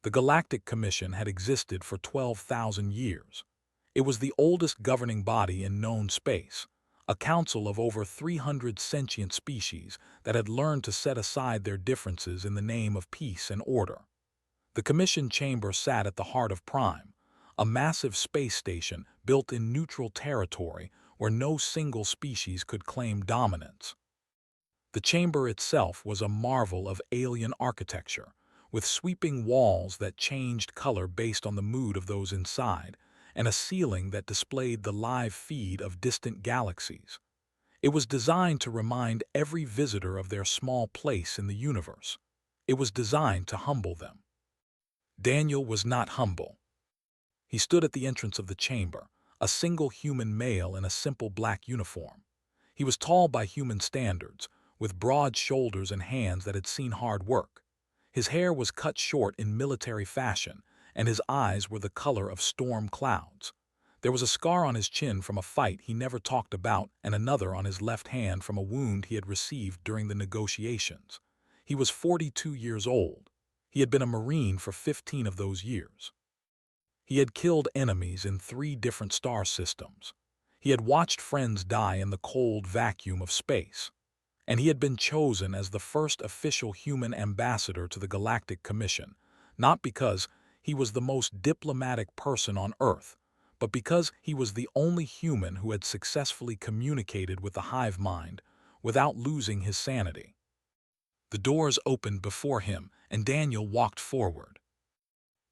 The Galactic Commission had existed for 12,000 years. It was the oldest governing body in known space, a council of over 300 sentient species that had learned to set aside their differences in the name of peace and order. The Commission chamber sat at the heart of Prime, a massive space station built in neutral territory where no single species could claim dominance. The chamber itself was a marvel of alien architecture, with sweeping walls that changed color based on the mood of those inside, and a ceiling that displayed the live feed of distant galaxies. It was designed to remind every visitor of their small place in the universe. It was designed to humble them. Daniel was not humble. He stood at the entrance of the chamber, a single human male in a simple black uniform. He was tall by human standards, with broad shoulders and hands that had seen hard work. His hair was cut short in military fashion, and his eyes were the color of storm clouds. There was a scar on his chin from a fight he never talked about and another on his left hand from a wound he had received during the negotiations. He was 42 years old. He had been a Marine for 15 of those years. He had killed enemies in 3 different star systems. He had watched friends die in the cold vacuum of space. And he had been chosen as the first official human ambassador to the Galactic Commission, not because he was the most diplomatic person on Earth, but because he was the only human who had successfully communicated with the hive mind without losing his sanity. The doors opened before him, and Daniel walked forward.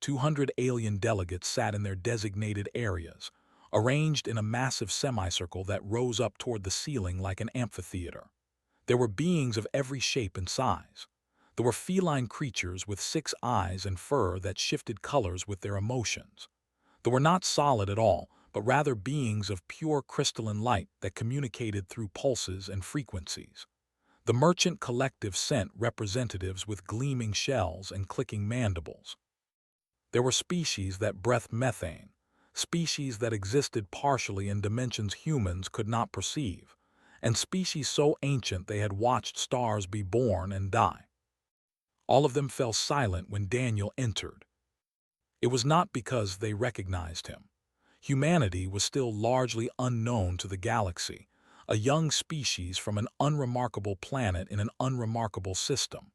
200 alien delegates sat in their designated areas, arranged in a massive semicircle that rose up toward the ceiling like an amphitheater. There were beings of every shape and size. There were feline creatures with 6 eyes and fur that shifted colors with their emotions. There were not solid at all, but rather beings of pure crystalline light that communicated through pulses and frequencies. The merchant collective sent representatives with gleaming shells and clicking mandibles. There were species that breathed methane, species that existed partially in dimensions humans could not perceive, and species so ancient they had watched stars be born and die. All of them fell silent when Daniel entered. It was not because they recognized him. Humanity was still largely unknown to the galaxy, a young species from an unremarkable planet in an unremarkable system.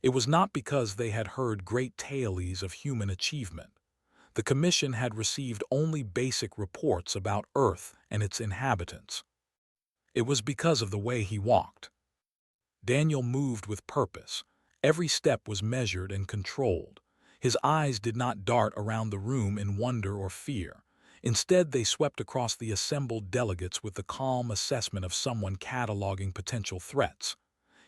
It was not because they had heard great tales of human achievement. The Commission had received only basic reports about Earth and its inhabitants. It was because of the way he walked. Daniel moved with purpose. Every step was measured and controlled. His eyes did not dart around the room in wonder or fear. Instead, they swept across the assembled delegates with the calm assessment of someone cataloging potential threats.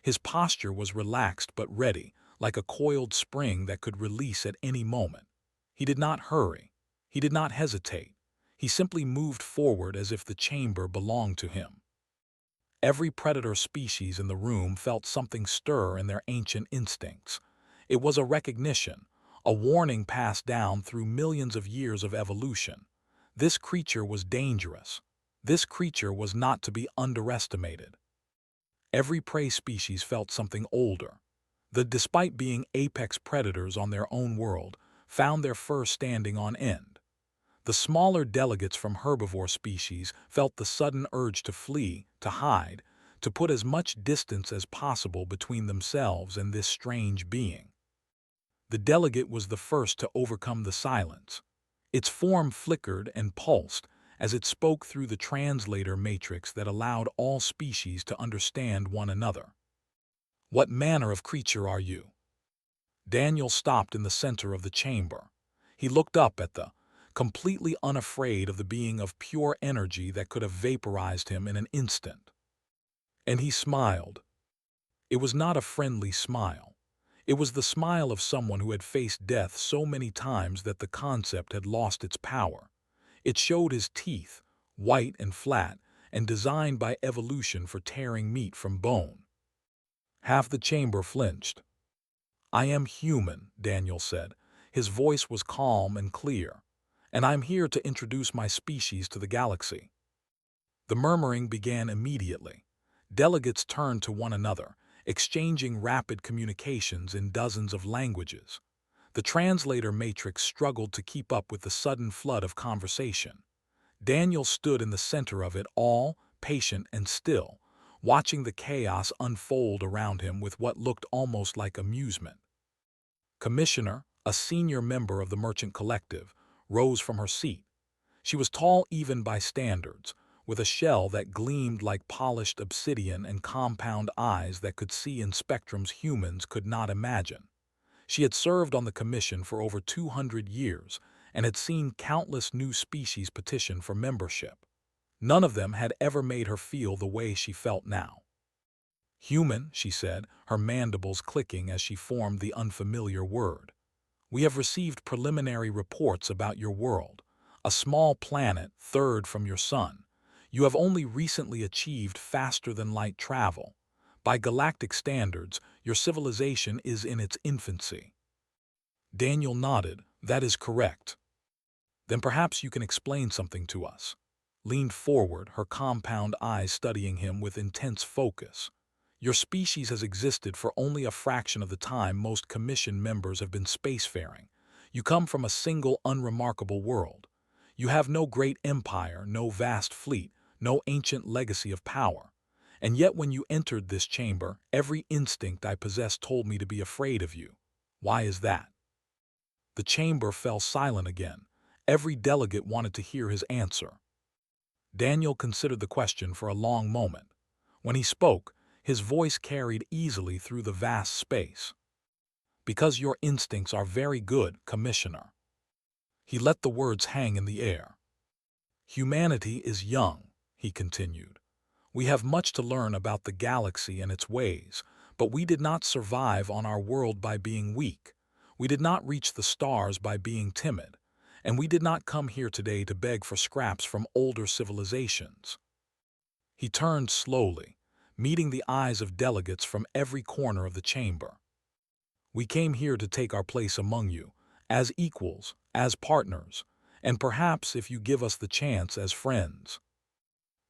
His posture was relaxed but ready, like a coiled spring that could release at any moment. He did not hurry. He did not hesitate. He simply moved forward as if the chamber belonged to him. Every predator species in the room felt something stir in their ancient instincts. It was a recognition, a warning passed down through millions of years of evolution. This creature was dangerous. This creature was not to be underestimated. Every prey species felt something older. Despite being apex predators on their own world, found their fur standing on end. The smaller delegates from herbivore species felt the sudden urge to flee, to hide, to put as much distance as possible between themselves and this strange being. The delegate was the first to overcome the silence. Its form flickered and pulsed as it spoke through the translator matrix that allowed all species to understand one another. "What manner of creature are you?" Daniel stopped in the center of the chamber. He looked up at the completely unafraid of the being of pure energy that could have vaporized him in an instant. And he smiled. It was not a friendly smile. It was the smile of someone who had faced death so many times that the concept had lost its power. It showed his teeth, white and flat, and designed by evolution for tearing meat from bone. Half the chamber flinched. "I am human," Daniel said. His voice was calm and clear. "And I'm here to introduce my species to the galaxy." The murmuring began immediately. Delegates turned to one another, exchanging rapid communications in dozens of languages. The translator matrix struggled to keep up with the sudden flood of conversation. Daniel stood in the center of it all, patient and still, watching the chaos unfold around him with what looked almost like amusement. Commissioner, a senior member of the merchant collective, rose from her seat. She was tall even by standards, with a shell that gleamed like polished obsidian and compound eyes that could see in spectrums humans could not imagine. She had served on the commission for over 200 years and had seen countless new species petition for membership. None of them had ever made her feel the way she felt now. "Human," she said, her mandibles clicking as she formed the unfamiliar word. "We have received preliminary reports about your world, a small planet third from your sun. You have only recently achieved faster-than-light travel. By galactic standards, your civilization is in its infancy." Daniel nodded. "That is correct." "Then perhaps you can explain something to us." Leaned forward, her compound eyes studying him with intense focus. "Your species has existed for only a fraction of the time most commission members have been spacefaring. You come from a single unremarkable world. You have no great empire, no vast fleet, no ancient legacy of power. And yet when you entered this chamber, every instinct I possess told me to be afraid of you. Why is that?" The chamber fell silent again. Every delegate wanted to hear his answer. Daniel considered the question for a long moment. When he spoke, his voice carried easily through the vast space. "Because your instincts are very good, Commissioner." He let the words hang in the air. "Humanity is young," he continued. "We have much to learn about the galaxy and its ways, but we did not survive on our world by being weak. We did not reach the stars by being timid, and we did not come here today to beg for scraps from older civilizations." He turned slowly, meeting the eyes of delegates from every corner of the chamber. "We came here to take our place among you, as equals, as partners, and perhaps, if you give us the chance, as friends."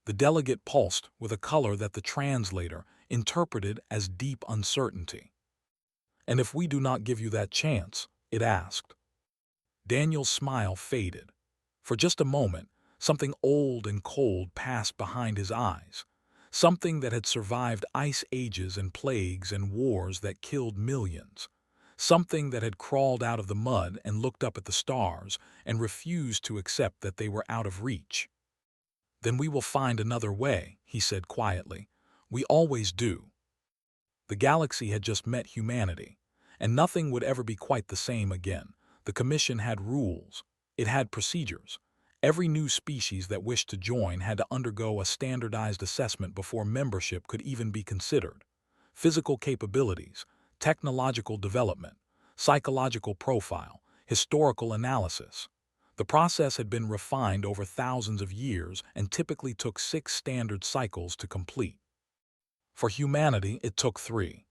The delegate pulsed with a color that the translator interpreted as deep uncertainty. "And if we do not give you that chance?" it asked. Daniel's smile faded. For just a moment, something old and cold passed behind his eyes, something that had survived ice ages and plagues and wars that killed millions, something that had crawled out of the mud and looked up at the stars and refused to accept that they were out of reach. "Then we will find another way," he said quietly. "We always do." The galaxy had just met humanity, and nothing would ever be quite the same again. The Commission had rules. It had procedures. Every new species that wished to join had to undergo a standardized assessment before membership could even be considered. Physical capabilities, technological development, psychological profile, historical analysis. The process had been refined over thousands of years and typically took 6 standard cycles to complete. For humanity, it took 3.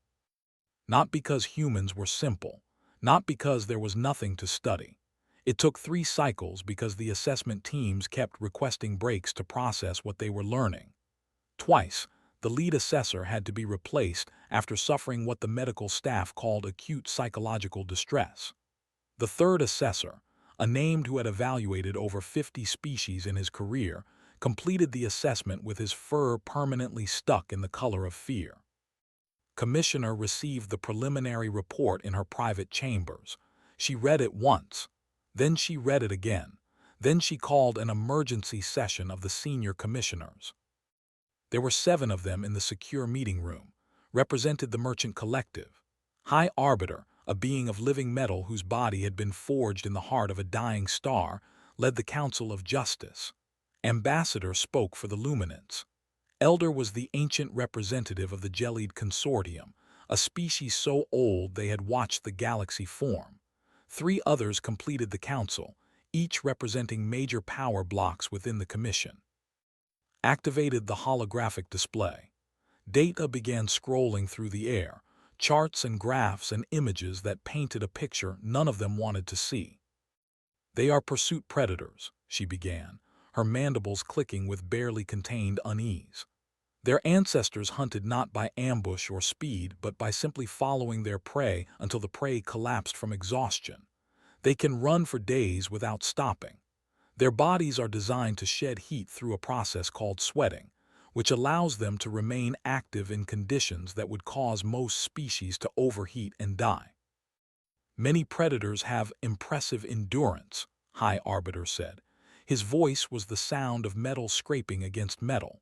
Not because humans were simple, not because there was nothing to study. It took 3 cycles because the assessment teams kept requesting breaks to process what they were learning. Twice, the lead assessor had to be replaced after suffering what the medical staff called acute psychological distress. The third assessor, a named who had evaluated over 50 species in his career, completed the assessment with his fur permanently stuck in the color of fear. Commissioner received the preliminary report in her private chambers. She read it once. Then she read it again. Then she called an emergency session of the senior commissioners. There were 7 of them in the secure meeting room, represented the merchant collective. High Arbiter, a being of living metal whose body had been forged in the heart of a dying star, led the Council of Justice. Ambassador spoke for the Luminants. Elder was the ancient representative of the Jellied Consortium, a species so old they had watched the galaxy form. 3 others completed the council, each representing major power blocks within the commission. Activated the holographic display. Data began scrolling through the air, charts and graphs and images that painted a picture none of them wanted to see. "They are pursuit predators," she began, her mandibles clicking with barely contained unease. "Their ancestors hunted not by ambush or speed, but by simply following their prey until the prey collapsed from exhaustion. They can run for days without stopping. Their bodies are designed to shed heat through a process called sweating, which allows them to remain active in conditions that would cause most species to overheat and die. Many predators have impressive endurance, High Arbiter said. His voice was the sound of metal scraping against metal.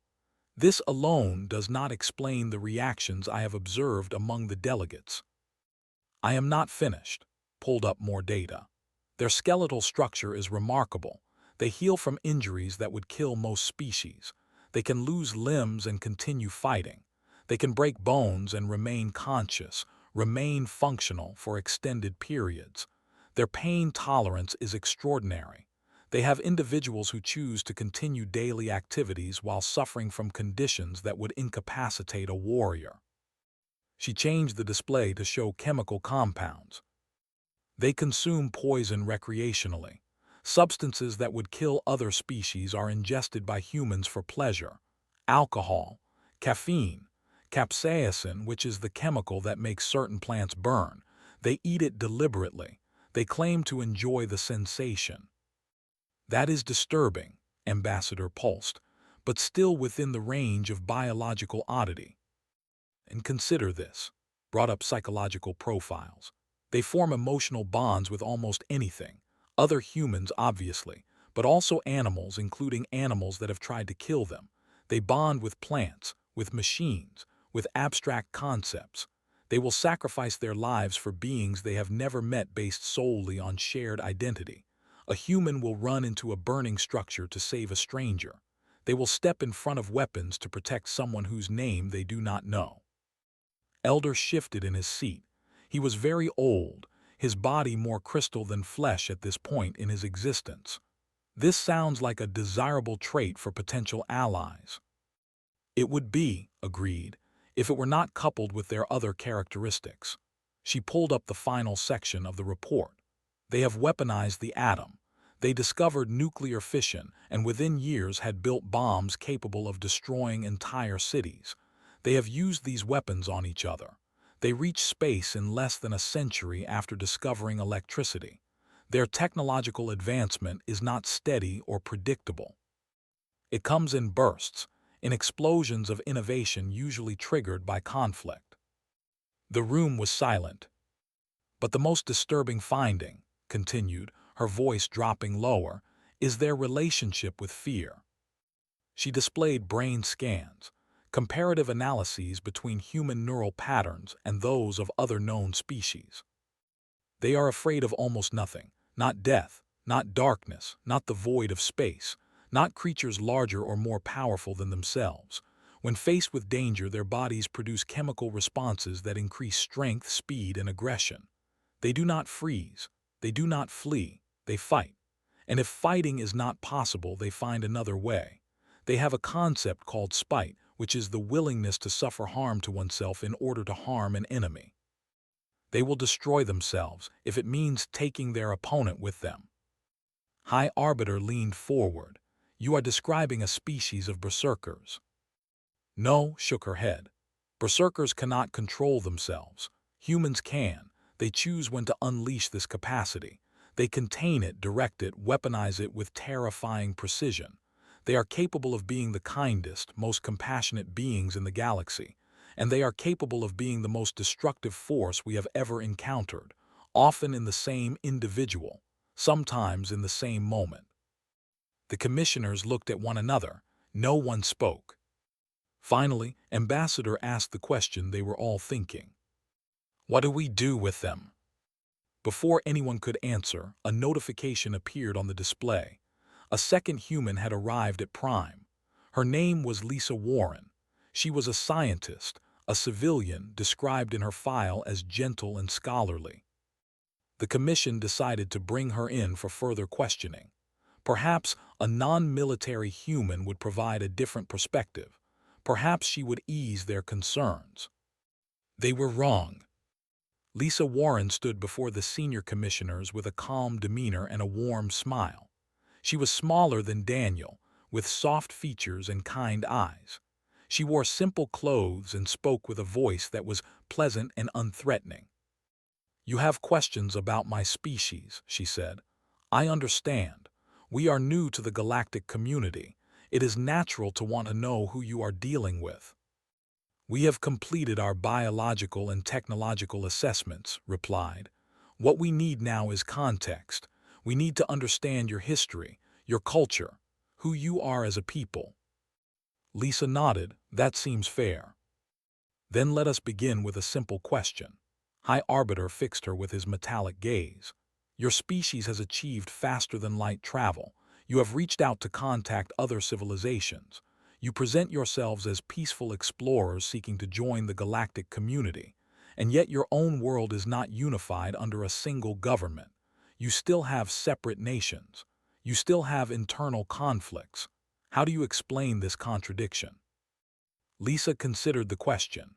This alone does not explain the reactions I have observed among the delegates. I am not finished. Pulled up more data. Their skeletal structure is remarkable. They heal from injuries that would kill most species. They can lose limbs and continue fighting. They can break bones and remain conscious, remain functional for extended periods. Their pain tolerance is extraordinary. They have individuals who choose to continue daily activities while suffering from conditions that would incapacitate a warrior. She changed the display to show chemical compounds. They consume poison recreationally. Substances that would kill other species are ingested by humans for pleasure. Alcohol, caffeine, capsaicin, which is the chemical that makes certain plants burn. They eat it deliberately. They claim to enjoy the sensation. That is disturbing, Ambassador pulsed, but still within the range of biological oddity. And consider this, brought up psychological profiles. They form emotional bonds with almost anything, other humans obviously, but also animals, including animals that have tried to kill them. They bond with plants, with machines, with abstract concepts. They will sacrifice their lives for beings they have never met based solely on shared identity. A human will run into a burning structure to save a stranger. They will step in front of weapons to protect someone whose name they do not know. Elder shifted in his seat. He was very old, his body more crystal than flesh at this point in his existence. This sounds like a desirable trait for potential allies. It would be, agreed, if it were not coupled with their other characteristics. She pulled up the final section of the report. They have weaponized the atom. They discovered nuclear fission and within years had built bombs capable of destroying entire cities. They have used these weapons on each other. They reached space in less than a century after discovering electricity. Their technological advancement is not steady or predictable. It comes in bursts, in explosions of innovation usually triggered by conflict. The room was silent. But the most disturbing finding, continued, her voice dropping lower, is their relationship with fear. She displayed brain scans, comparative analyses between human neural patterns and those of other known species. They are afraid of almost nothing, not death, not darkness, not the void of space, not creatures larger or more powerful than themselves. When faced with danger, their bodies produce chemical responses that increase strength, speed, and aggression. They do not freeze, they do not flee, they fight. And if fighting is not possible, they find another way. They have a concept called spite, which is the willingness to suffer harm to oneself in order to harm an enemy. They will destroy themselves if it means taking their opponent with them. High Arbiter leaned forward. You are describing a species of berserkers. No, shook her head. Berserkers cannot control themselves. Humans can. They choose when to unleash this capacity. They contain it, direct it, weaponize it with terrifying precision. They are capable of being the kindest, most compassionate beings in the galaxy, and they are capable of being the most destructive force we have ever encountered, often in the same individual, sometimes in the same moment. The commissioners looked at one another. No one spoke. Finally, Ambassador asked the question they were all thinking. What do we do with them? Before anyone could answer, a notification appeared on the display. A second human had arrived at Prime. Her name was Lisa Warren. She was a scientist, a civilian described in her file as gentle and scholarly. The commission decided to bring her in for further questioning. Perhaps a non-military human would provide a different perspective. Perhaps she would ease their concerns. They were wrong. Lisa Warren stood before the senior commissioners with a calm demeanor and a warm smile. She was smaller than Daniel, with soft features and kind eyes. She wore simple clothes and spoke with a voice that was pleasant and unthreatening. You have questions about my species, she said. I understand. We are new to the galactic community. It is natural to want to know who you are dealing with. We have completed our biological and technological assessments, replied. What we need now is context. We need to understand your history, your culture, who you are as a people. Lisa nodded. That seems fair. Then let us begin with a simple question. High Arbiter fixed her with his metallic gaze. Your species has achieved faster than light travel. You have reached out to contact other civilizations. You present yourselves as peaceful explorers seeking to join the galactic community. And yet your own world is not unified under a single government. You still have separate nations. You still have internal conflicts. How do you explain this contradiction? Lisa considered the question.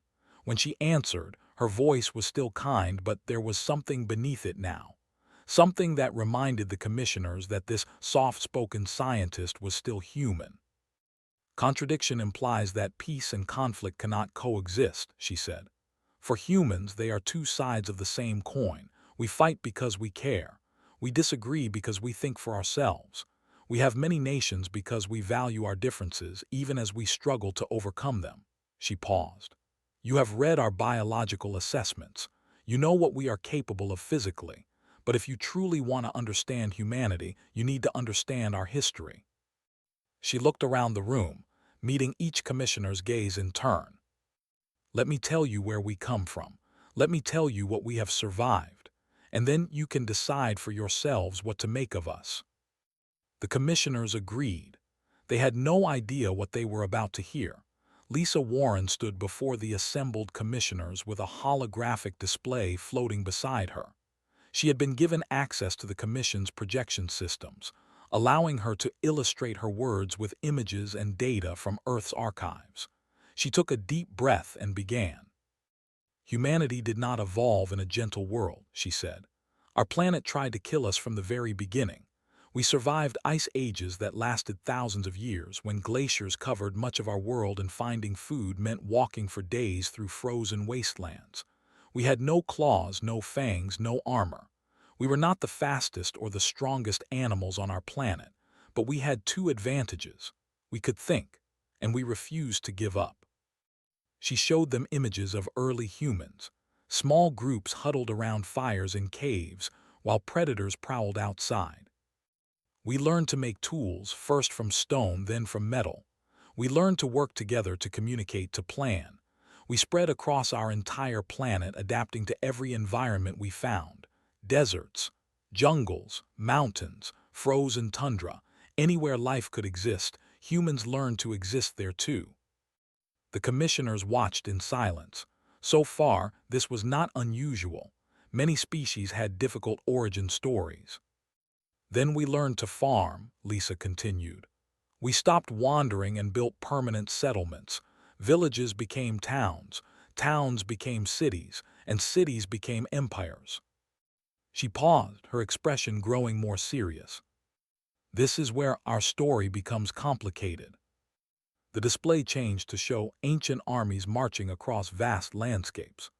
When she answered, her voice was still kind, but there was something beneath it now. Something that reminded the commissioners that this soft-spoken scientist was still human. Contradiction implies that peace and conflict cannot coexist, she said. For humans, they are two sides of the same coin. We fight because we care. We disagree because we think for ourselves. We have many nations because we value our differences, even as we struggle to overcome them. She paused. You have read our biological assessments. You know what we are capable of physically. But if you truly want to understand humanity, you need to understand our history. She looked around the room, meeting each commissioner's gaze in turn. Let me tell you where we come from. Let me tell you what we have survived. And then you can decide for yourselves what to make of us. The commissioners agreed. They had no idea what they were about to hear. Lisa Warren stood before the assembled commissioners with a holographic display floating beside her. She had been given access to the commission's projection systems, allowing her to illustrate her words with images and data from Earth's archives. She took a deep breath and began. Humanity did not evolve in a gentle world, she said. Our planet tried to kill us from the very beginning. We survived ice ages that lasted thousands of years when glaciers covered much of our world and finding food meant walking for days through frozen wastelands. We had no claws, no fangs, no armor. We were not the fastest or the strongest animals on our planet, but we had two advantages. We could think, and we refused to give up. She showed them images of early humans, small groups huddled around fires in caves while predators prowled outside. We learned to make tools, first from stone, then from metal. We learned to work together, to communicate, to plan. We spread across our entire planet, adapting to every environment we found. Deserts, jungles, mountains, frozen tundra. Anywhere life could exist, humans learned to exist there too. The commissioners watched in silence. So far, this was not unusual. Many species had difficult origin stories. Then we learned to farm, Lisa continued. We stopped wandering and built permanent settlements. Villages became towns, towns became cities, and cities became empires. She paused, her expression growing more serious. This is where our story becomes complicated. The display changed to show ancient armies marching across vast landscapes.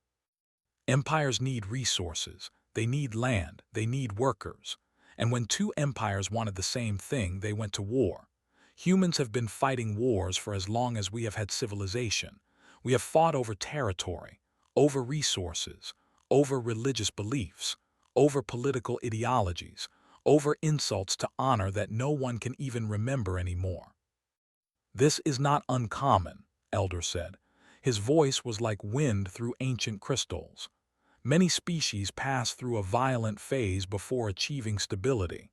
Empires need resources, they need land, they need workers. And when two empires wanted the same thing, they went to war. Humans have been fighting wars for as long as we have had civilization. We have fought over territory, over resources, over religious beliefs, over political ideologies, over insults to honor that no one can even remember anymore. This is not uncommon, Elder said. His voice was like wind through ancient crystals. Many species pass through a violent phase before achieving stability.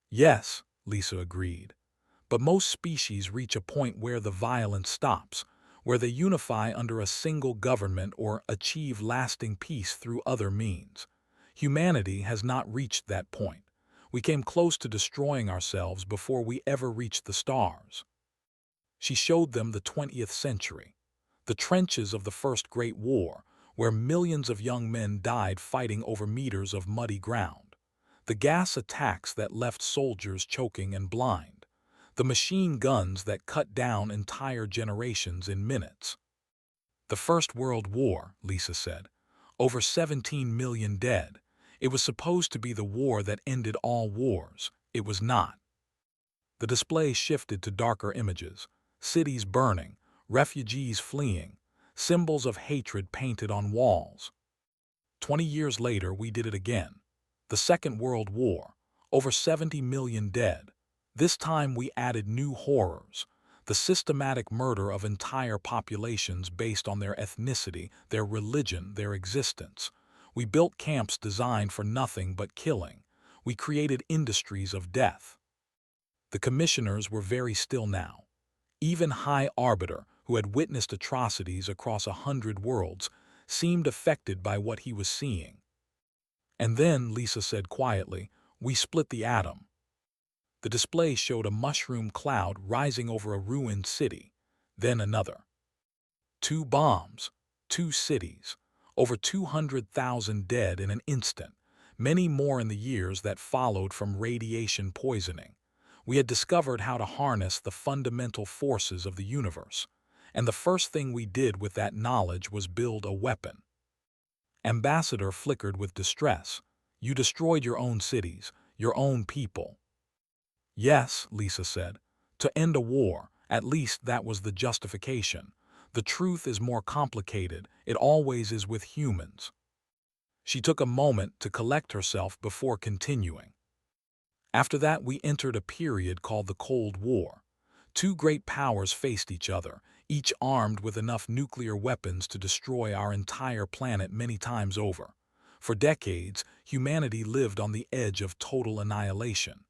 Yes, Lisa agreed. But most species reach a point where the violence stops, where they unify under a single government or achieve lasting peace through other means. Humanity has not reached that point. We came close to destroying ourselves before we ever reached the stars. She showed them the 20th century, the trenches of the First Great War, where millions of young men died fighting over meters of muddy ground, the gas attacks that left soldiers choking and blind, the machine guns that cut down entire generations in minutes. The First World War, Lisa said. Over 17 million dead. It was supposed to be the war that ended all wars. It was not. The display shifted to darker images, cities burning, refugees fleeing, symbols of hatred painted on walls. 20 years later, we did it again. The Second World War, over 70 million dead. This time we added new horrors, the systematic murder of entire populations based on their ethnicity, their religion, their existence. We built camps designed for nothing but killing. We created industries of death. The commissioners were very still now. Even High Arbiter, who had witnessed atrocities across 100 worlds, seemed affected by what he was seeing. And then, Lisa said quietly, we split the atom. The display showed a mushroom cloud rising over a ruined city, then another. 2 bombs, 2 cities, over 200,000 dead in an instant, many more in the years that followed from radiation poisoning. We had discovered how to harness the fundamental forces of the universe, and the first thing we did with that knowledge was build a weapon. Ambassador flickered with distress. You destroyed your own cities, your own people. Yes, Lisa said. To end a war, at least that was the justification. The truth is more complicated. It always is with humans. She took a moment to collect herself before continuing. After that, we entered a period called the Cold War. 2 great powers faced each other, each armed with enough nuclear weapons to destroy our entire planet many times over. For decades, humanity lived on the edge of total annihilation.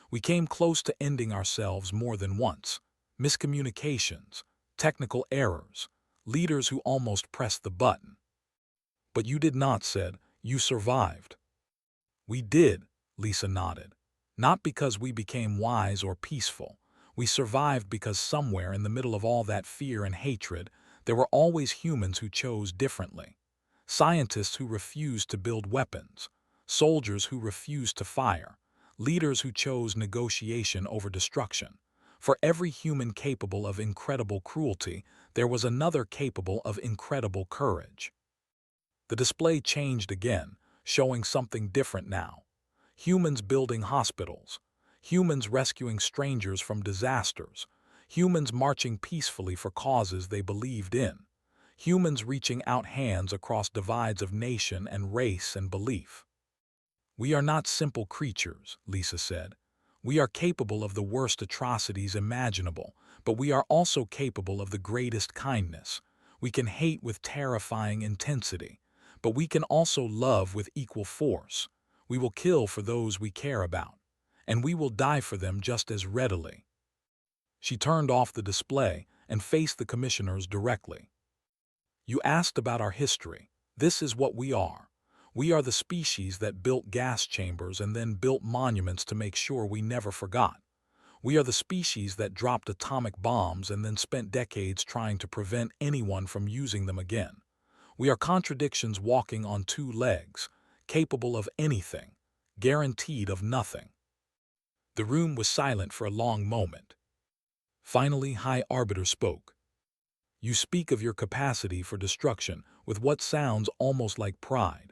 We came close to ending ourselves more than once. Miscommunications, technical errors, leaders who almost pressed the button. But you did not, said. You survived. We did, Lisa nodded. Not because we became wise or peaceful. We survived because somewhere in the middle of all that fear and hatred, there were always humans who chose differently. Scientists who refused to build weapons, soldiers who refused to fire, leaders who chose negotiation over destruction. For every human capable of incredible cruelty, there was another capable of incredible courage. The display changed again, showing something different now. Humans building hospitals, humans rescuing strangers from disasters, humans marching peacefully for causes they believed in, humans reaching out hands across divides of nation and race and belief. We are not simple creatures, Lisa said. We are capable of the worst atrocities imaginable, but we are also capable of the greatest kindness. We can hate with terrifying intensity, but we can also love with equal force. We will kill for those we care about, and we will die for them just as readily. She turned off the display and faced the commissioners directly. You asked about our history. This is what we are. We are the species that built gas chambers and then built monuments to make sure we never forgot. We are the species that dropped atomic bombs and then spent decades trying to prevent anyone from using them again. We are contradictions walking on 2 legs, capable of anything, guaranteed of nothing. The room was silent for a long moment. Finally, High Arbiter spoke. You speak of your capacity for destruction with what sounds almost like pride.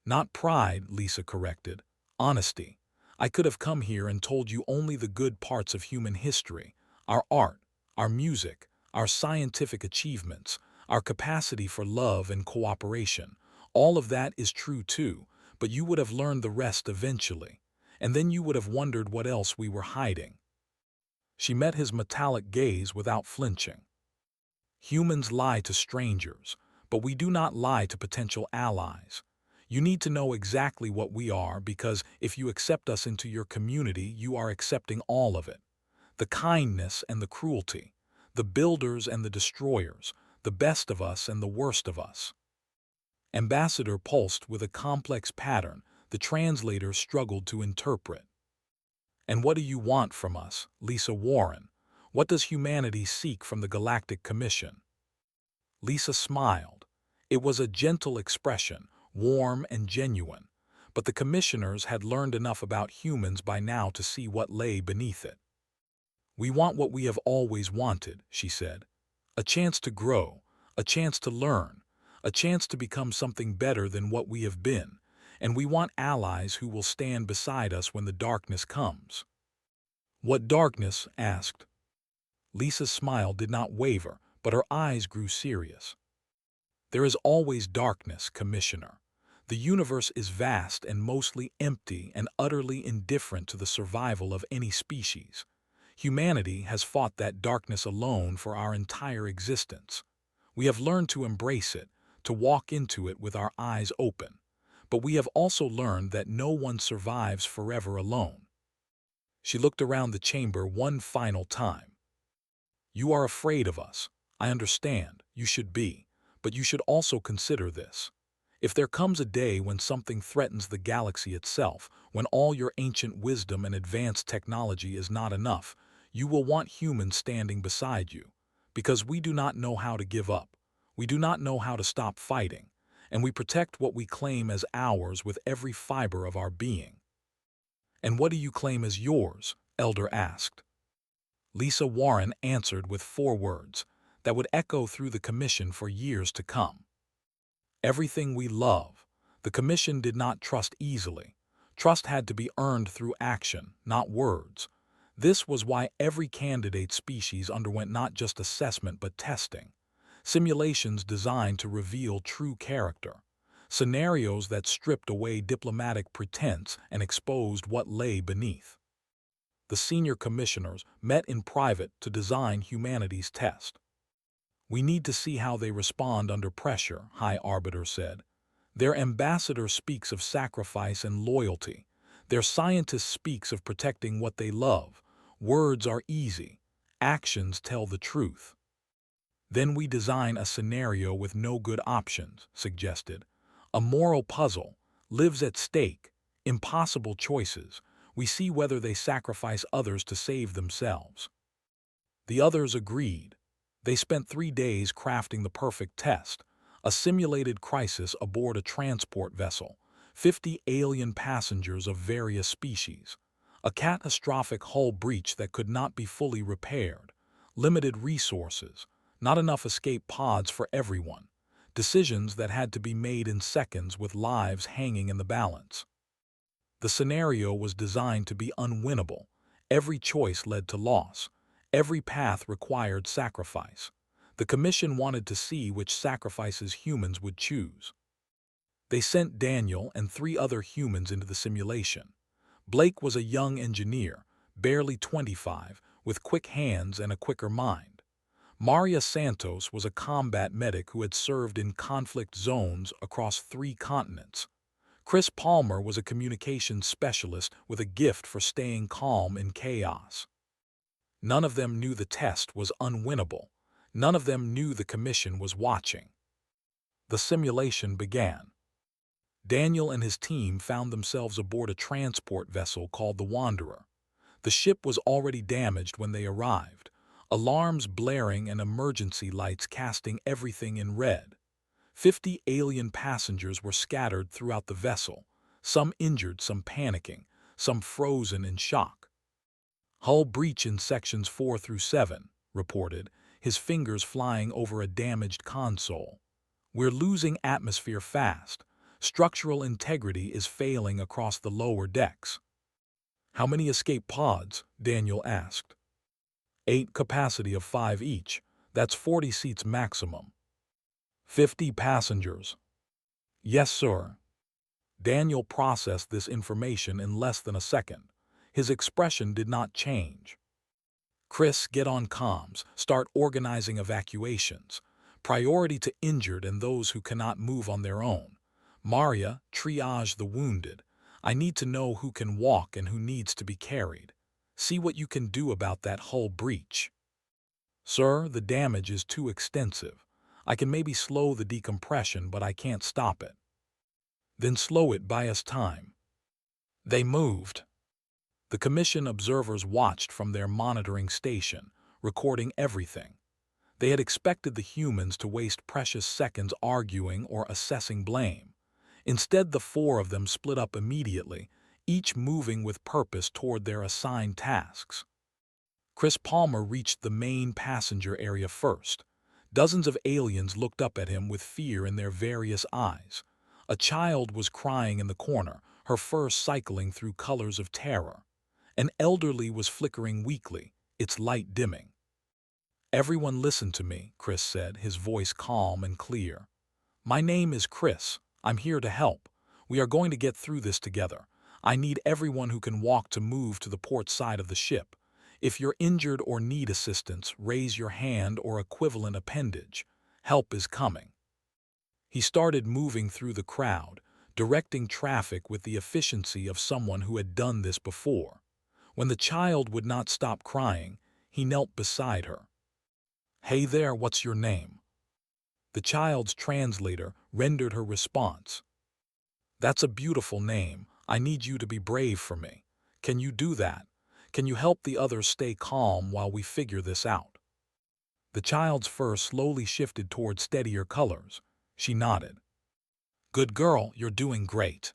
Not pride, Lisa corrected. Honesty. I could have come here and told you only the good parts of human history, our art, our music, our scientific achievements, our capacity for love and cooperation. All of that is true too, but you would have learned the rest eventually, and then you would have wondered what else we were hiding. She met his metallic gaze without flinching. Humans lie to strangers, but we do not lie to potential allies. You need to know exactly what we are because if you accept us into your community, you are accepting all of it. The kindness and the cruelty, the builders and the destroyers, the best of us and the worst of us. Ambassador pulsed with a complex pattern the translator struggled to interpret. And what do you want from us, Lisa Warren? What does humanity seek from the Galactic Commission? Lisa smiled. It was a gentle expression, warm and genuine, but the commissioners had learned enough about humans by now to see what lay beneath it. We want what we have always wanted, she said. A chance to grow, a chance to learn, a chance to become something better than what we have been, and we want allies who will stand beside us when the darkness comes." "What darkness?" asked. Lisa's smile did not waver, but her eyes grew serious. "There is always darkness, Commissioner. The universe is vast and mostly empty and utterly indifferent to the survival of any species. Humanity has fought that darkness alone for our entire existence. We have learned to embrace it, to walk into it with our eyes open. But we have also learned that no one survives forever alone." She looked around the chamber one final time. "You are afraid of us. I understand. You should be. But you should also consider this. If there comes a day when something threatens the galaxy itself, when all your ancient wisdom and advanced technology is not enough, you will want humans standing beside you. Because we do not know how to give up. We do not know how to stop fighting. And we protect what we claim as ours with every fiber of our being." "And what do you claim as yours?" Elder asked. Lisa Warren answered with 4 words that would echo through the Commission for years to come. "Everything we love." The Commission did not trust easily. Trust had to be earned through action, not words. This was why every candidate species underwent not just assessment but testing. Simulations designed to reveal true character. Scenarios that stripped away diplomatic pretense and exposed what lay beneath. The senior commissioners met in private to design humanity's test. "We need to see how they respond under pressure," High Arbiter said. "Their ambassador speaks of sacrifice and loyalty. Their scientist speaks of protecting what they love. Words are easy. Actions tell the truth." "Then we design a scenario with no good options," suggested. "A moral puzzle, lives at stake, impossible choices. We see whether they sacrifice others to save themselves." The others agreed. They spent 3 days crafting the perfect test, a simulated crisis aboard a transport vessel, 50 alien passengers of various species, a catastrophic hull breach that could not be fully repaired, limited resources, not enough escape pods for everyone, decisions that had to be made in seconds with lives hanging in the balance. The scenario was designed to be unwinnable. Every choice led to loss. Every path required sacrifice. The Commission wanted to see which sacrifices humans would choose. They sent Daniel and 3 other humans into the simulation. Blake was a young engineer, barely 25, with quick hands and a quicker mind. Maria Santos was a combat medic who had served in conflict zones across 3 continents. Chris Palmer was a communications specialist with a gift for staying calm in chaos. None of them knew the test was unwinnable. None of them knew the Commission was watching. The simulation began. Daniel and his team found themselves aboard a transport vessel called the Wanderer. The ship was already damaged when they arrived, alarms blaring and emergency lights casting everything in red. 50 alien passengers were scattered throughout the vessel, some injured, some panicking, some frozen in shock. "Hull breach in sections 4 through 7, reported, his fingers flying over a damaged console. "We're losing atmosphere fast. Structural integrity is failing across the lower decks." "How many escape pods?" Daniel asked. 8, capacity of 5 each. That's 40 seats maximum. 50 passengers. "Yes, sir." Daniel processed this information in less than a second. His expression did not change. "Chris, get on comms. Start organizing evacuations. Priority to injured and those who cannot move on their own. Maria, triage the wounded. I need to know who can walk and who needs to be carried. See what you can do about that hull breach." "Sir, the damage is too extensive. I can maybe slow the decompression, but I can't stop it." "Then slow it, buy us time." They moved. The Commission observers watched from their monitoring station, recording everything. They had expected the humans to waste precious seconds arguing or assessing blame. Instead, the 4 of them split up immediately, each moving with purpose toward their assigned tasks. Chris Palmer reached the main passenger area first. Dozens of aliens looked up at him with fear in their various eyes. A child was crying in the corner, her fur cycling through colors of terror. An elderly was flickering weakly, its light dimming. "Everyone listen to me," Chris said, his voice calm and clear. "My name is Chris. I'm here to help. We are going to get through this together. I need everyone who can walk to move to the port side of the ship. If you're injured or need assistance, raise your hand or equivalent appendage. Help is coming." He started moving through the crowd, directing traffic with the efficiency of someone who had done this before. When the child would not stop crying, he knelt beside her. "Hey there, what's your name?" The child's translator rendered her response. "That's a beautiful name. I need you to be brave for me. Can you do that? Can you help the others stay calm while we figure this out?" The child's fur slowly shifted toward steadier colors. She nodded. "Good girl, you're doing great."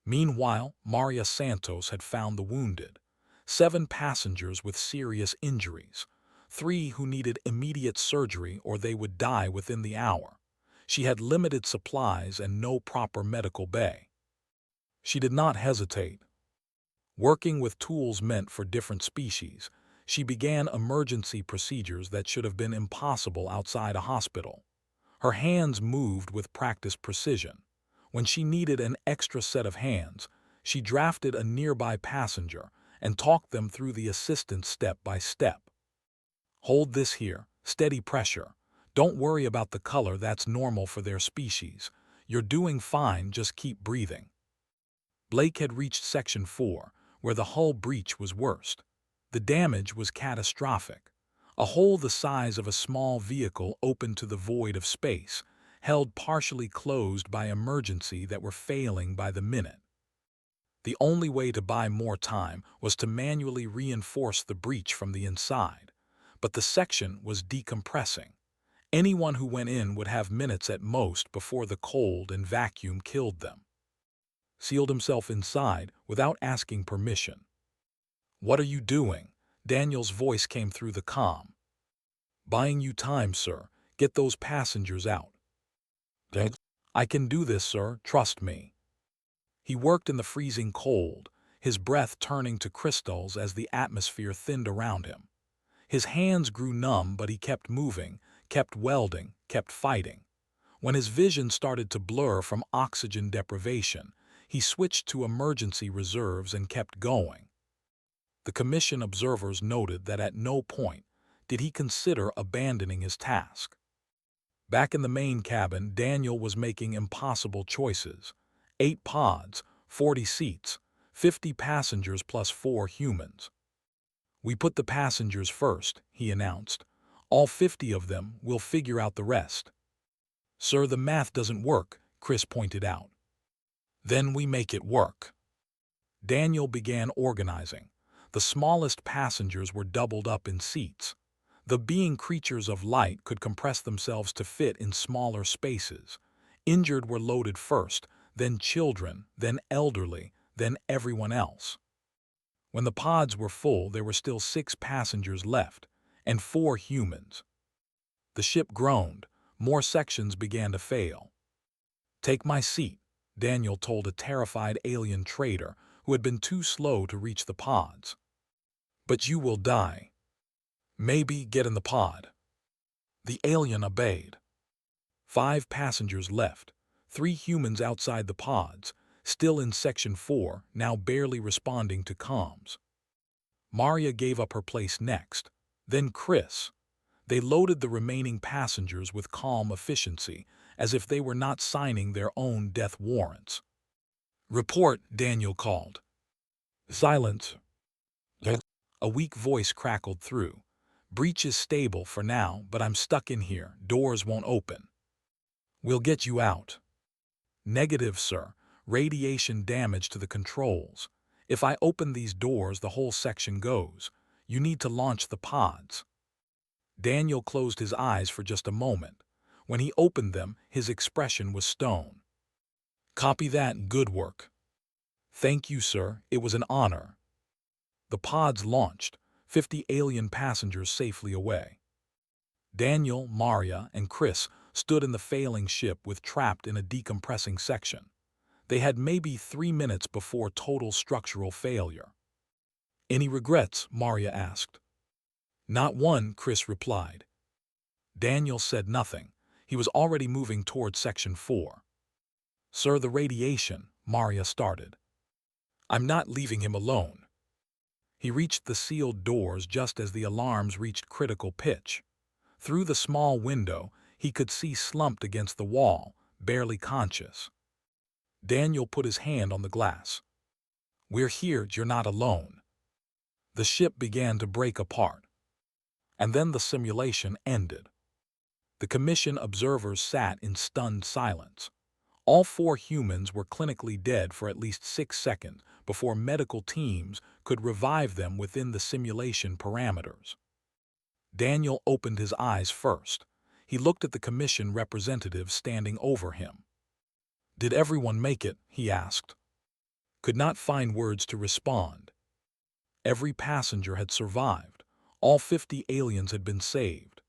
Meanwhile, Maria Santos had found the wounded. 7 passengers with serious injuries. 3 who needed immediate surgery or they would die within the hour. She had limited supplies and no proper medical bay. She did not hesitate. Working with tools meant for different species, she began emergency procedures that should have been impossible outside a hospital. Her hands moved with practiced precision. When she needed an extra set of hands, she drafted a nearby passenger and talked them through the assistance step by step. "Hold this here, steady pressure. Don't worry about the color, that's normal for their species. You're doing fine, just keep breathing." Blake had reached Section 4, where the hull breach was worst. The damage was catastrophic. A hole the size of a small vehicle opened to the void of space, held partially closed by emergency that were failing by the minute. The only way to buy more time was to manually reinforce the breach from the inside. But the section was decompressing. Anyone who went in would have minutes at most before the cold and vacuum killed them. Sealed himself inside without asking permission. "What are you doing?" Daniel's voice came through the comm. "Buying you time, sir. Get those passengers out." "I can do this, sir. Trust me." He worked in the freezing cold, his breath turning to crystals as the atmosphere thinned around him. His hands grew numb, but he kept moving, kept welding, kept fighting. When his vision started to blur from oxygen deprivation, he switched to emergency reserves and kept going. The commission observers noted that at no point did he consider abandoning his task. Back in the main cabin, Daniel was making impossible choices. 8 pods, 40 seats, 50 passengers plus 4 humans. "We put the passengers first," he announced. "All 50 of them, we'll figure out the rest." "Sir, the math doesn't work," Chris pointed out. "Then we make it work." Daniel began organizing. The smallest passengers were doubled up in seats. The being creatures of light could compress themselves to fit in smaller spaces. Injured were loaded first, then children, then elderly, then everyone else. When the pods were full, there were still 6 passengers left, and 4 humans. The ship groaned. More sections began to fail. "Take my seat," Daniel told a terrified alien trader who had been too slow to reach the pods. "But you will die." "Maybe get in the pod." The alien obeyed. 5 passengers left, 3 humans outside the pods, still in Section 4, now barely responding to comms. Maria gave up her place next, then Chris. They loaded the remaining passengers with calm efficiency, as if they were not signing their own death warrants. "Report," Daniel called. "Silence." A weak voice crackled through. "Breach is stable for now, but I'm stuck in here. Doors won't open." "We'll get you out." "Negative, sir. Radiation damage to the controls. If I open these doors, the whole section goes. You need to launch the pods." Daniel closed his eyes for just a moment. When he opened them, his expression was stone. "Copy that. Good work." "Thank you, sir. It was an honor." The pods launched, 50 alien passengers safely away. Daniel, Maria, and Chris stood in the failing ship with trapped in a decompressing section. They had maybe 3 minutes before total structural failure. "Any regrets?" Maria asked. "Not one," Chris replied. Daniel said nothing. He was already moving toward Section 4. "Sir, the radiation," Maria started. "I'm not leaving him alone." He reached the sealed doors just as the alarms reached critical pitch. Through the small window, he could see slumped against the wall, barely conscious. Daniel put his hand on the glass. "We're here, you're not alone." The ship began to break apart. And then the simulation ended. The commission observers sat in stunned silence. All 4 humans were clinically dead for at least 6 seconds before medical teams could revive them within the simulation parameters. Daniel opened his eyes first. He looked at the commission representative standing over him. "Did everyone make it?" he asked. Could not find words to respond. Every passenger had survived. All 50 aliens had been saved.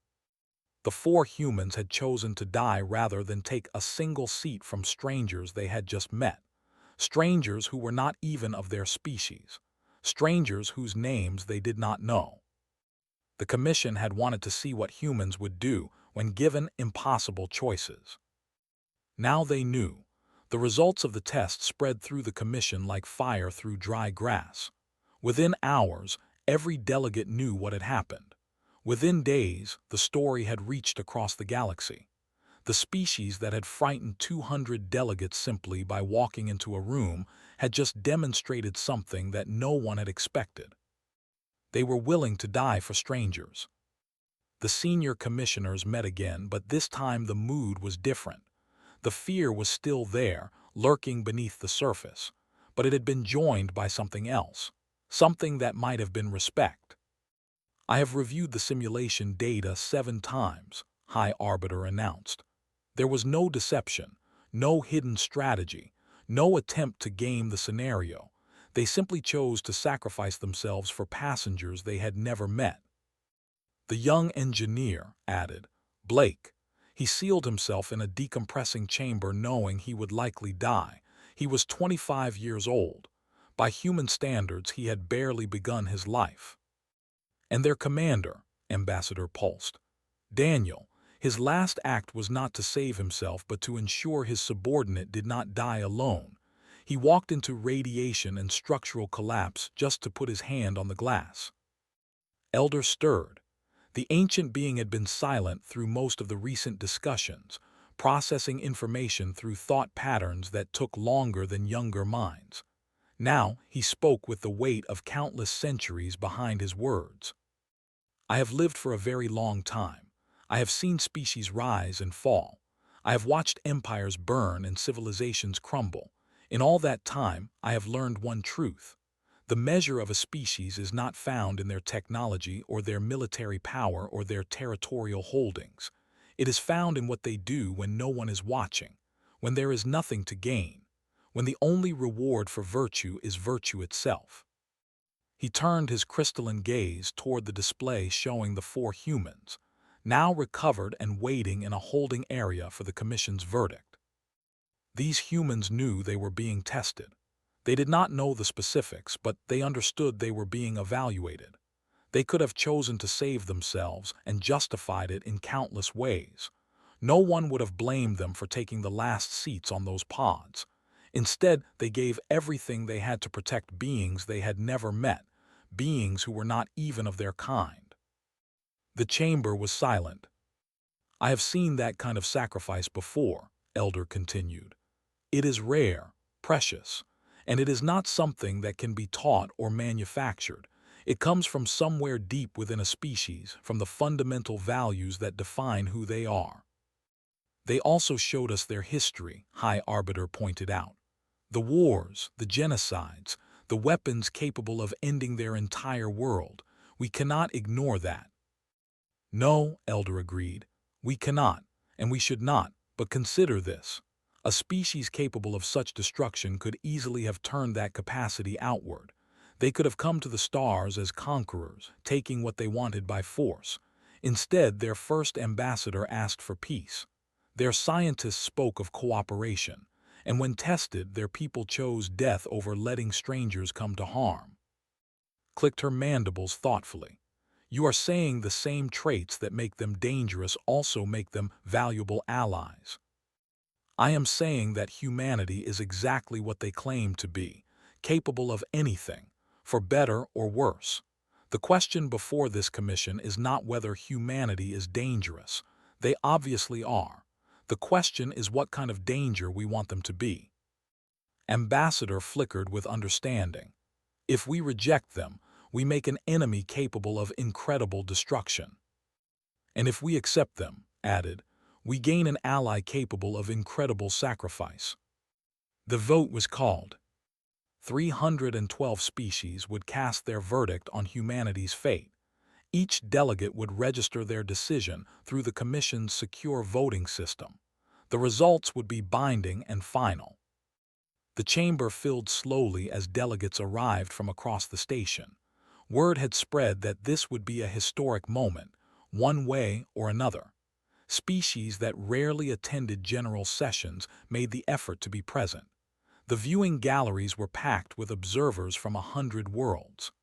The 4 humans had chosen to die rather than take a single seat from strangers they had just met. Strangers who were not even of their species. Strangers whose names they did not know. The commission had wanted to see what humans would do when given impossible choices. Now they knew. The results of the test spread through the commission like fire through dry grass. Within hours, every delegate knew what had happened. Within days, the story had reached across the galaxy. The species that had frightened 200 delegates simply by walking into a room had just demonstrated something that no one had expected. They were willing to die for strangers. The senior commissioners met again, but this time the mood was different. The fear was still there, lurking beneath the surface, but it had been joined by something else, something that might have been respect. "I have reviewed the simulation data 7 times, High Arbiter announced. There was no deception, no hidden strategy, no attempt to game the scenario. They simply chose to sacrifice themselves for passengers they had never met." The young engineer added, "Blake. He sealed himself in a decompressing chamber knowing he would likely die. He was 25 years old. By human standards, he had barely begun his life." "And their commander," Ambassador pulsed. "Daniel. His last act was not to save himself but to ensure his subordinate did not die alone. He walked into radiation and structural collapse just to put his hand on the glass." Elder stirred. The ancient being had been silent through most of the recent discussions, processing information through thought patterns that took longer than younger minds. Now he spoke with the weight of countless centuries behind his words. "I have lived for a very long time. I have seen species rise and fall. I have watched empires burn and civilizations crumble. In all that time, I have learned one truth. The measure of a species is not found in their technology or their military power or their territorial holdings. It is found in what they do when no one is watching, when there is nothing to gain, when the only reward for virtue is virtue itself." He turned his crystalline gaze toward the display showing the 4 humans, now recovered and waiting in a holding area for the commission's verdict. These humans knew they were being tested. They did not know the specifics, but they understood they were being evaluated. They could have chosen to save themselves and justified it in countless ways. No one would have blamed them for taking the last seats on those pods. Instead, they gave everything they had to protect beings they had never met, beings who were not even of their kind. The chamber was silent. "I have seen that kind of sacrifice before," Elder continued. "It is rare, precious, and it is not something that can be taught or manufactured. It comes from somewhere deep within a species, from the fundamental values that define who they are." "They also showed us their history," High Arbiter pointed out. "The wars, the genocides, the weapons capable of ending their entire world. We cannot ignore that." "No," Elder agreed. "We cannot, and we should not, but consider this. A species capable of such destruction could easily have turned that capacity outward. They could have come to the stars as conquerors, taking what they wanted by force. Instead, their first ambassador asked for peace. Their scientists spoke of cooperation, and when tested, their people chose death over letting strangers come to harm. Clicked her mandibles thoughtfully. You are saying the same traits that make them dangerous also make them valuable allies. I am saying that humanity is exactly what they claim to be, capable of anything, for better or worse. The question before this commission is not whether humanity is dangerous. They obviously are. The question is what kind of danger we want them to be. Ambassador flickered with understanding. If we reject them, we make an enemy capable of incredible destruction. And if we accept them, added, we gain an ally capable of incredible sacrifice. The vote was called. 312 species would cast their verdict on humanity's fate. Each delegate would register their decision through the Commission's secure voting system. The results would be binding and final. The chamber filled slowly as delegates arrived from across the station. Word had spread that this would be a historic moment, one way or another. Species that rarely attended general sessions made the effort to be present. The viewing galleries were packed with observers from 100 worlds.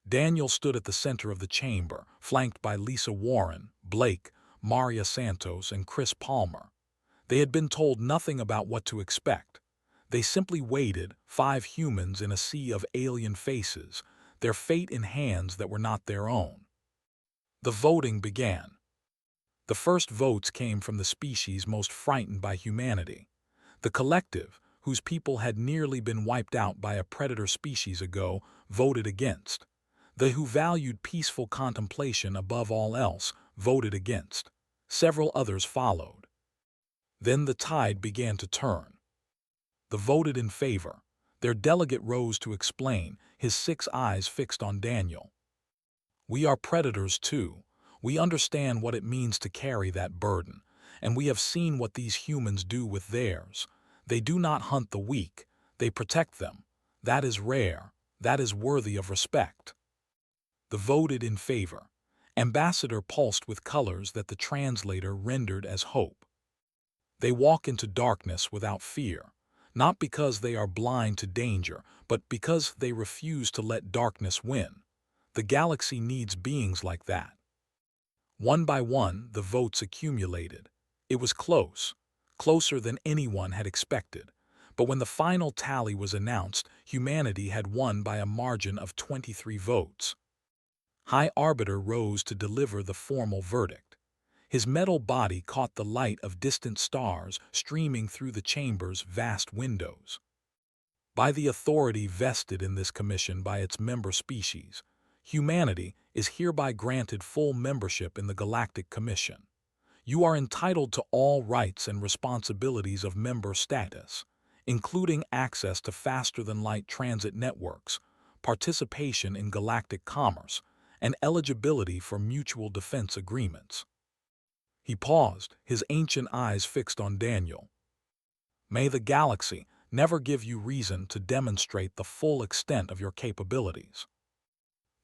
Daniel stood at the center of the chamber, flanked by Lisa Warren, Blake, Maria Santos, and Chris Palmer. They had been told nothing about what to expect. They simply waited, 5 humans in a sea of alien faces, their fate in hands that were not their own. The voting began. The first votes came from the species most frightened by humanity. The collective, whose people had nearly been wiped out by a predator species ago, voted against. They who valued peaceful contemplation above all else voted against. Several others followed. Then the tide began to turn. The voted in favor. Their delegate rose to explain, his 6 eyes fixed on Daniel. We are predators too. We understand what it means to carry that burden, and we have seen what these humans do with theirs. They do not hunt the weak, they protect them. That is rare, that is worthy of respect. The voted in favor. Ambassador pulsed with colors that the translator rendered as hope. They walk into darkness without fear, not because they are blind to danger, but because they refuse to let darkness win. The galaxy needs beings like that. One by one, the votes accumulated. It was close, closer than anyone had expected. But when the final tally was announced, humanity had won by a margin of 23 votes. High Arbiter rose to deliver the formal verdict. His metal body caught the light of distant stars streaming through the chamber's vast windows. By the authority vested in this commission by its member species, humanity is hereby granted full membership in the Galactic Commission. You are entitled to all rights and responsibilities of member status, including access to faster-than-light transit networks, participation in galactic commerce, and eligibility for mutual defense agreements. He paused, his ancient eyes fixed on Daniel. May the galaxy never give you reason to demonstrate the full extent of your capabilities.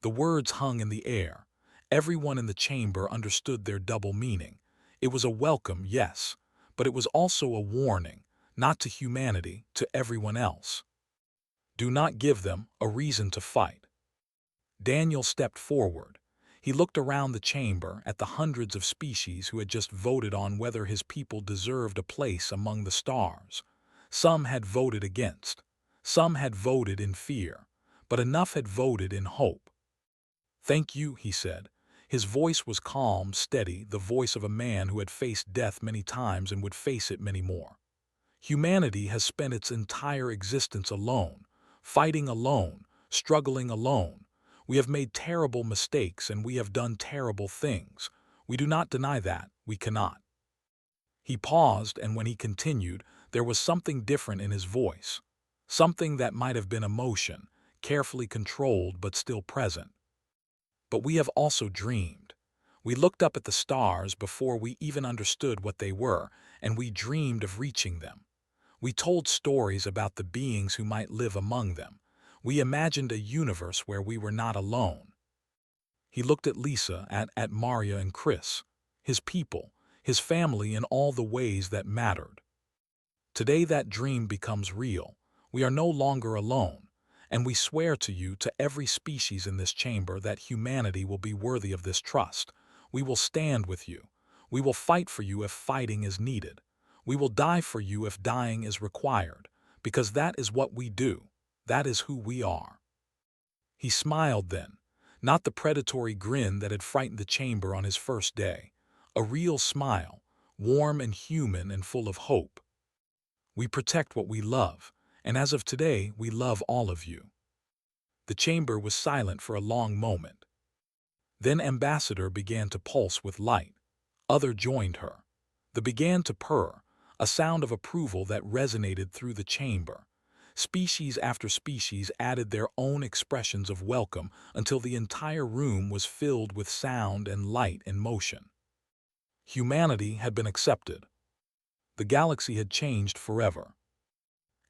The words hung in the air. Everyone in the chamber understood their double meaning. It was a welcome, yes, but it was also a warning, not to humanity, to everyone else. Do not give them a reason to fight. Daniel stepped forward. He looked around the chamber at the hundreds of species who had just voted on whether his people deserved a place among the stars. Some had voted against. Some had voted in fear, but enough had voted in hope. Thank you, he said. His voice was calm, steady, the voice of a man who had faced death many times and would face it many more. Humanity has spent its entire existence alone, fighting alone, struggling alone. We have made terrible mistakes and we have done terrible things. We do not deny that, we cannot. He paused, and when he continued, there was something different in his voice. Something that might have been emotion, carefully controlled but still present. But we have also dreamed. We looked up at the stars before we even understood what they were, and we dreamed of reaching them. We told stories about the beings who might live among them. We imagined a universe where we were not alone. He looked at Lisa, at Maria and Chris, his people, his family in all the ways that mattered. Today that dream becomes real. We are no longer alone, and we swear to you, to every species in this chamber, that humanity will be worthy of this trust. We will stand with you. We will fight for you if fighting is needed. We will die for you if dying is required, because that is what we do. That is who we are. He smiled then, not the predatory grin that had frightened the chamber on his first day. A real smile, warm and human and full of hope. We protect what we love, and as of today, we love all of you. The chamber was silent for a long moment. Then Ambassador began to pulse with light. Other joined her. They began to purr, a sound of approval that resonated through the chamber. Species after species added their own expressions of welcome until the entire room was filled with sound and light and motion. Humanity had been accepted. The galaxy had changed forever.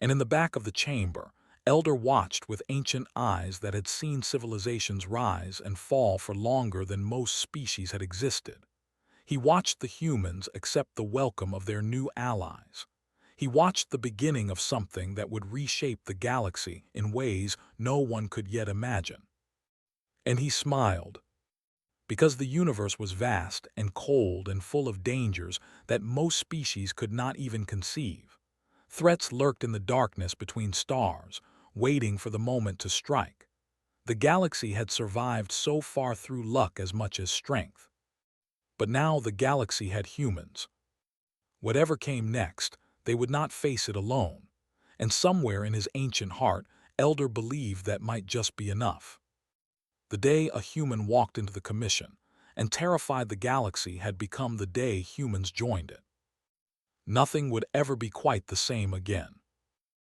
And in the back of the chamber, Elder watched with ancient eyes that had seen civilizations rise and fall for longer than most species had existed. He watched the humans accept the welcome of their new allies. He watched the beginning of something that would reshape the galaxy in ways no one could yet imagine. And he smiled, because the universe was vast and cold and full of dangers that most species could not even conceive. Threats lurked in the darkness between stars, waiting for the moment to strike. The galaxy had survived so far through luck as much as strength. But now the galaxy had humans. Whatever came next, they would not face it alone. And somewhere in his ancient heart, Elder believed that might just be enough. The day a human walked into the commission and terrified the galaxy had become the day humans joined it. Nothing would ever be quite the same again.